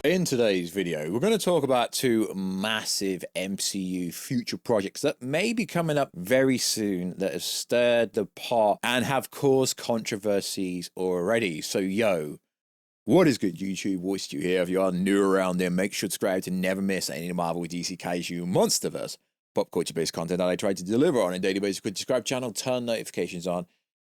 In today's video, we're going to talk about two massive MCU future projects that may be coming up very soon that have stirred the pot and have caused controversies already. So, what is good, YouTube? Warstu here. If you are new around there, make sure to subscribe to never miss any Marvel, DC, Kaiju, Monsterverse, pop culture-based content that I try to deliver on a daily basis. Could subscribe channel, turn notifications on,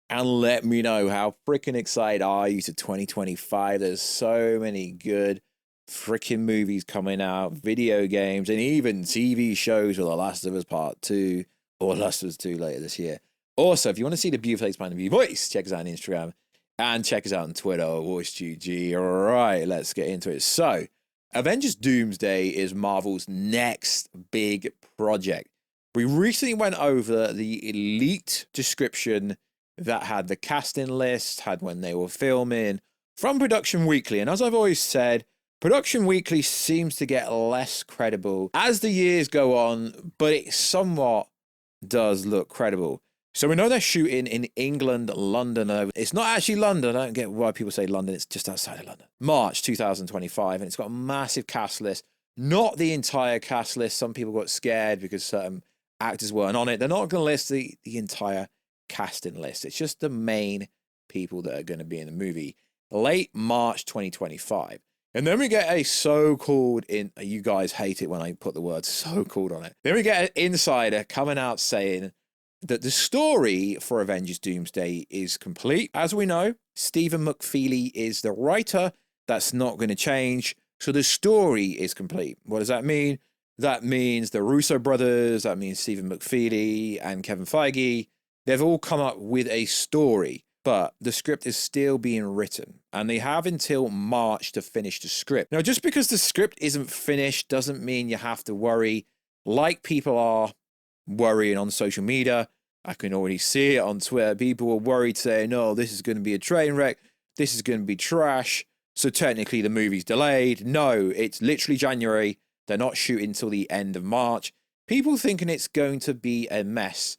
and let me know how freaking excited are you to 2025. There's so many good freaking movies coming out, video games, and even TV shows with The Last of Us Part 2 or Last of Us 2 later this year. Also, if you want to see the beautiful expanded view voice, check us out on Instagram and check us out on Twitter, VoiceGG. All right, let's get into it. So, Avengers Doomsday is Marvel's next big project. We recently went over the elite description that had the casting list, had when they were filming, from Production Weekly. And as I've always said, Production Weekly seems to get less credible as the years go on, but it somewhat does look credible. So we know they're shooting in England, London. It's not actually London. I don't get why people say London. It's just outside of London. March 2025, and it's got a massive cast list. Not the entire cast list. Some people got scared because certain actors weren't on it. They're not going to list the entire casting list. It's just the main people that are going to be in the movie. Late March 2025. And then we get a so-called, you guys hate it when I put the word so-called on it. Then we get an insider coming out saying that the story for Avengers Doomsday is complete. As we know, Stephen McFeely is the writer. That's not going to change. So the story is complete. What does that mean? That means the Russo brothers, that means Stephen McFeely and Kevin Feige, they've all come up with a story. But the script is still being written, and they have until March to finish the script. Now, just because the script isn't finished doesn't mean you have to worry like people are worrying on social media. I can already see it on Twitter. People are worried saying, no, this is going to be a train wreck. This is going to be trash. So technically the movie's delayed. No, it's literally January. They're not shooting till the end of March. People thinking it's going to be a mess.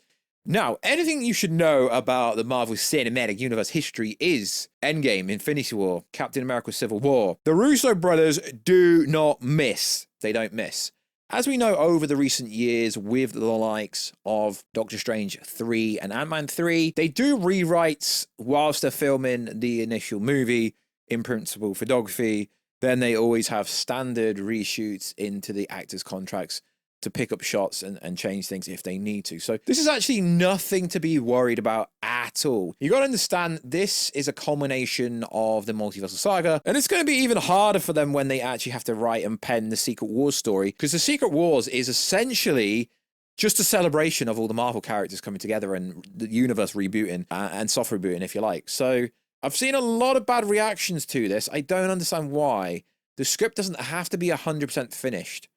Now, anything you should know about the Marvel Cinematic Universe history is Endgame, Infinity War, Captain America Civil War. The Russo brothers do not miss. They don't miss. As we know over the recent years with the likes of Doctor Strange 3 and Ant-Man 3, they do rewrites whilst they're filming the initial movie, in principle photography. Then they always have standard reshoots into the actors' contracts to pick up shots and change things if they need to. So this is actually nothing to be worried about at all. You got to understand this is a culmination of the multiversal saga, and it's going to be even harder for them when they actually have to write and pen the Secret Wars story, because the Secret Wars is essentially just a celebration of all the Marvel characters coming together and the universe rebooting and soft rebooting, if you like. So I've seen a lot of bad reactions to this. I don't understand why. The script doesn't have to be 100% finished.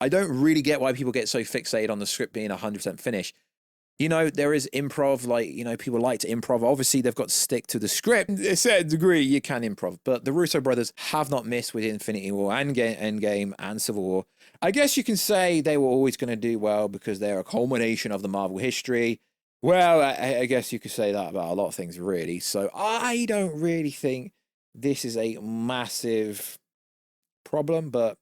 I don't really get why people get so fixated on the script being 100% finished. You know, there is improv, like, you know, people like to improv. Obviously, they've got to stick to the script. To a certain degree, you can improv. But the Russo brothers have not missed with Infinity War and Endgame and Civil War. I guess you can say they were always going to do well because they're a culmination of the Marvel history. Well, I guess you could say that about a lot of things, really. So I don't really think this is a massive problem, but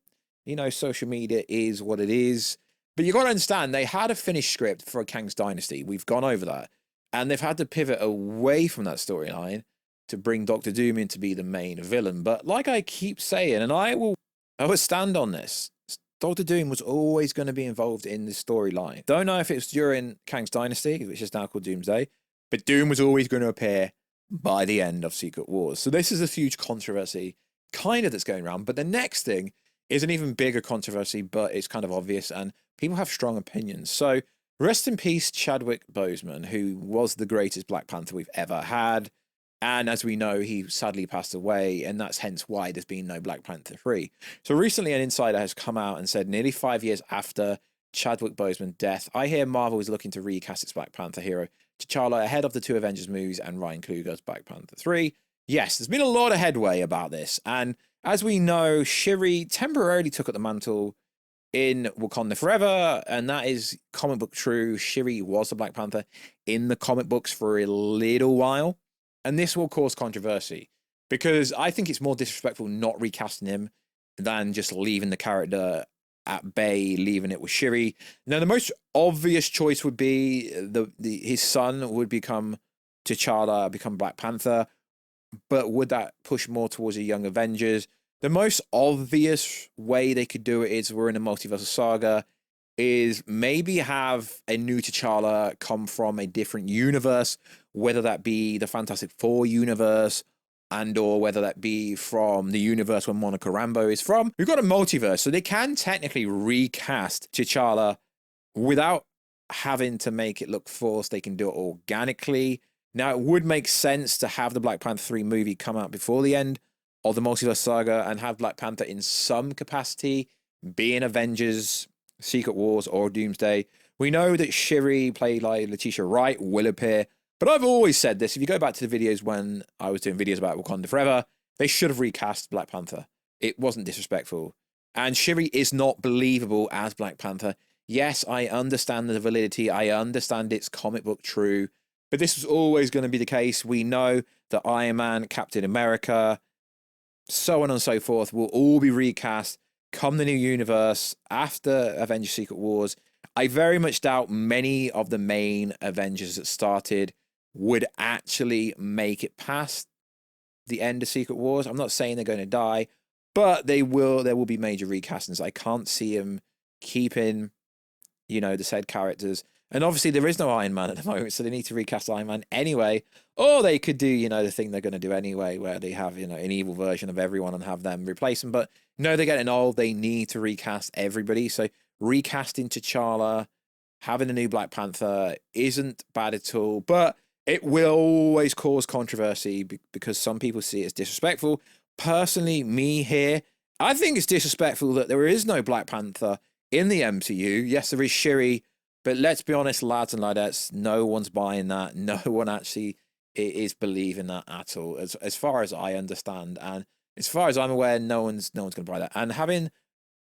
you know, social media is what it is. But you got to understand, they had a finished script for Kang's Dynasty. We've gone over that. And they've had to pivot away from that storyline to bring Doctor Doom in to be the main villain. But like I keep saying, and I will stand on this, Doctor Doom was always going to be involved in this storyline. Don't know if it's during Kang's Dynasty, which is now called Doomsday, but Doom was always going to appear by the end of Secret Wars. So this is a huge controversy kind of that's going around. But the next thing is an even bigger controversy, but it's kind of obvious, and people have strong opinions. So rest in peace, Chadwick Boseman, who was the greatest Black Panther we've ever had. And as we know, he sadly passed away, and that's hence why there's been no Black Panther 3. So recently, an insider has come out and said nearly 5 years after Chadwick Boseman's death, I hear Marvel is looking to recast its Black Panther hero T'Challa ahead of the two Avengers movies and Ryan Coogler's Black Panther 3. Yes, there's been a lot of headway about this, and as we know, Shuri temporarily took up the mantle in Wakanda Forever, and that is comic book true. Shuri was a Black Panther in the comic books for a little while, and this will cause controversy because I think it's more disrespectful not recasting him than just leaving the character at bay, leaving it with Shuri. Now, the most obvious choice would be his son would become T'Challa, become Black Panther, but would that push more towards a young Avengers? The most obvious way they could do it is we're in a multiversal saga, is maybe have a new T'Challa come from a different universe, whether that be the Fantastic Four universe, and or whether that be from the universe where Monica Rambeau is from. We've got a multiverse, so they can technically recast T'Challa without having to make it look forced. They can do it organically. Now, it would make sense to have the Black Panther 3 movie come out before the end of the multiverse saga and have Black Panther in some capacity be in Avengers, Secret Wars, or Doomsday. We know that Shuri, played by Letitia Wright, will appear. But I've always said this, if you go back to the videos when I was doing videos about Wakanda Forever, they should have recast Black Panther. It wasn't disrespectful. And Shuri is not believable as Black Panther. Yes, I understand the validity. I understand it's comic book true. But this was always going to be the case. We know that Iron Man, Captain America, so on and so forth, will all be recast come the new universe after Avengers Secret Wars. I very much doubt many of the main Avengers that started would actually make it past the end of Secret Wars. I'm not saying they're going to die, but there will be major recastings. I can't see them keeping, the said characters. And obviously there is no Iron Man at the moment, so they need to recast Iron Man anyway. Or they could do, the thing they're going to do anyway, where they have, an evil version of everyone and have them replace them. But no, they're getting old. They need to recast everybody. So recasting T'Challa, having a new Black Panther isn't bad at all. But it will always cause controversy because some people see it as disrespectful. Personally, me here, I think it's disrespectful that there is no Black Panther in the MCU. Yes, there is Shuri, but let's be honest, lads and ladettes, no one's buying that. No one actually is believing that at all, as far as I understand. And as far as I'm aware, no one's going to buy that. And having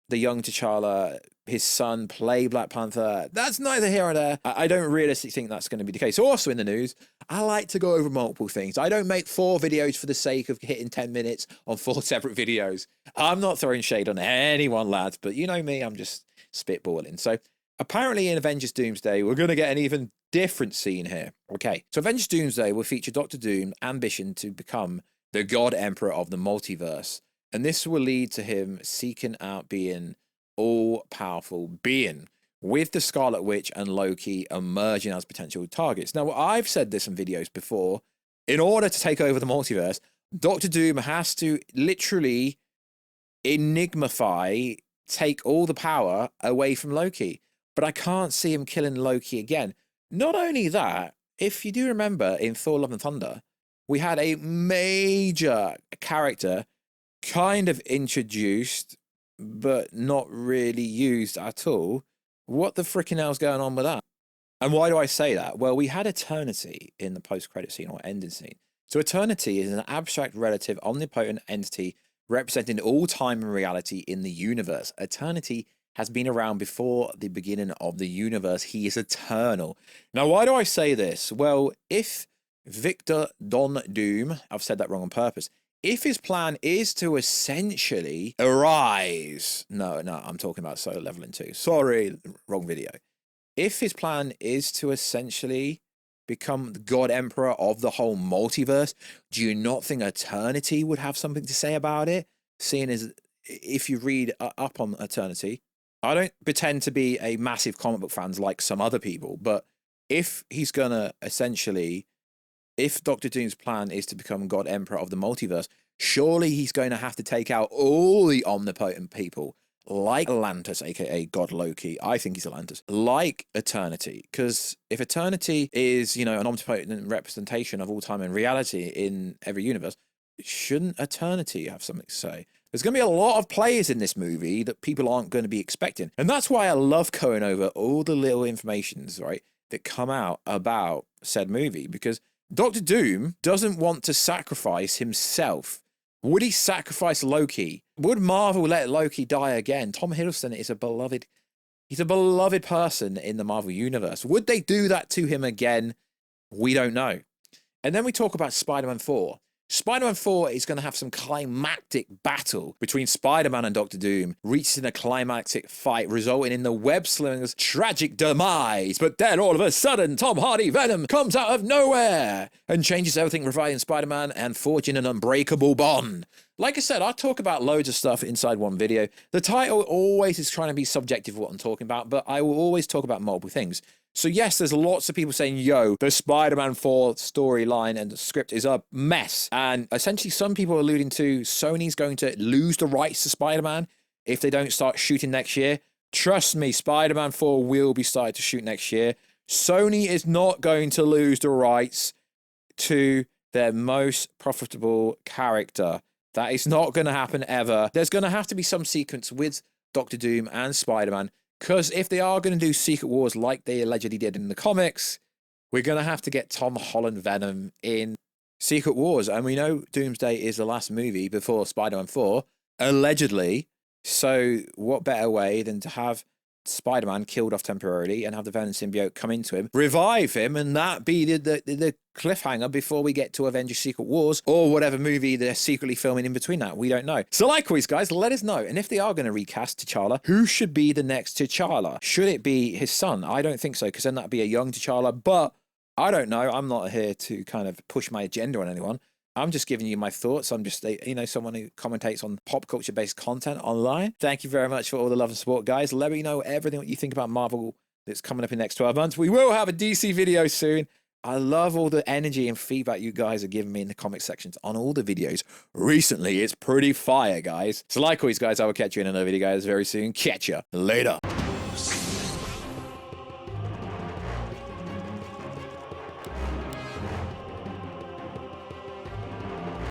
the young T'Challa, his son, play Black Panther, that's neither here nor there. I don't realistically think that's going to be the case. Also in the news, I like to go over multiple things. I don't make 4 videos for the sake of hitting 10 minutes on 4 separate videos. I'm not throwing shade on anyone, lads, but you know me, I'm just spitballing. So apparently in Avengers Doomsday, we're going to get an even different scene here. Okay, so Avengers Doomsday will feature Doctor Doom's ambition to become the God Emperor of the multiverse. And this will lead to him seeking out being all-powerful being, with the Scarlet Witch and Loki emerging as potential targets. Now, I've said this in videos before. In order to take over the multiverse, Doctor Doom has to literally enigmify, take all the power away from Loki. But I can't see him killing Loki again. Not only that, if you do remember in Thor Love and Thunder, we had a major character kind of introduced, but not really used at all. What the frickin' hell's going on with that? And why do I say that? Well, we had Eternity in the post-credit scene or ending scene. So Eternity is an abstract, relative, omnipotent entity representing all time and reality in the universe. Eternity has been around before the beginning of the universe. He is eternal. Now, why do I say this? Well, if Victor Don Doom, I've said that wrong on purpose, if his plan is to essentially arise, no, I'm talking about Solo Leveling 2. Sorry, wrong video. If his plan is to essentially become the God Emperor of the whole multiverse, do you not think Eternity would have something to say about it? Seeing as if you read up on Eternity, I don't pretend to be a massive comic book fan like some other people, but if he's going to essentially, if Doctor Doom's plan is to become God Emperor of the multiverse, surely he's going to have to take out all the omnipotent people, like Atlantis, aka God Loki. I think he's Atlantis, like Eternity. Because if Eternity is, an omnipotent representation of all time and reality in every universe, shouldn't Eternity have something to say? There's going to be a lot of players in this movie that people aren't going to be expecting. And that's why I love going over all the little informations, right, that come out about said movie, because Doctor Doom doesn't want to sacrifice himself. Would he sacrifice Loki? Would Marvel let Loki die again? Tom Hiddleston is he's a beloved person in the Marvel Universe. Would they do that to him again? We don't know. And then we talk about Spider-Man 4. Spider-Man 4 is going to have some climactic battle between Spider-Man and Doctor Doom, reaching a climactic fight, resulting in the web-slinger's tragic demise. But then all of a sudden, Tom Hardy Venom comes out of nowhere and changes everything, reviving Spider-Man and forging an unbreakable bond. Like I said, I talk about loads of stuff inside one video. The title always is trying to be subjective of what I'm talking about, but I will always talk about multiple things. So yes, there's lots of people saying, yo, the Spider-Man 4 storyline and the script is a mess. And essentially some people are alluding to Sony's going to lose the rights to Spider-Man if they don't start shooting next year. Trust me, Spider-Man 4 will be started to shoot next year. Sony is not going to lose the rights to their most profitable character. That is not going to happen ever. There's going to have to be some sequence with Doctor Doom and Spider-Man, because if they are going to do Secret Wars like they allegedly did in the comics, we're going to have to get Tom Holland Venom in Secret Wars. And we know Doomsday is the last movie before Spider-Man 4, allegedly. So what better way than to have Spider-Man killed off temporarily and have the Venom symbiote come into him, revive him, and that be the cliffhanger before we get to Avengers Secret Wars or whatever movie they're secretly filming in between that. We don't know. So likewise, guys, let us know. And if they are going to recast T'Challa, who should be the next T'Challa? Should it be his son? I don't think so, because then that'd be a young T'Challa, but I don't know. I'm not here to kind of push my agenda on anyone. I'm just giving you my thoughts. I'm just, someone who commentates on pop culture-based content online. Thank you very much for all the love and support, guys. Let me know everything what you think about Marvel that's coming up in the next 12 months. We will have a DC video soon. I love all the energy and feedback you guys are giving me in the comment sections on all the videos recently. It's pretty fire, guys. So likewise, guys, I will catch you in another video, guys, very soon. Catch ya later.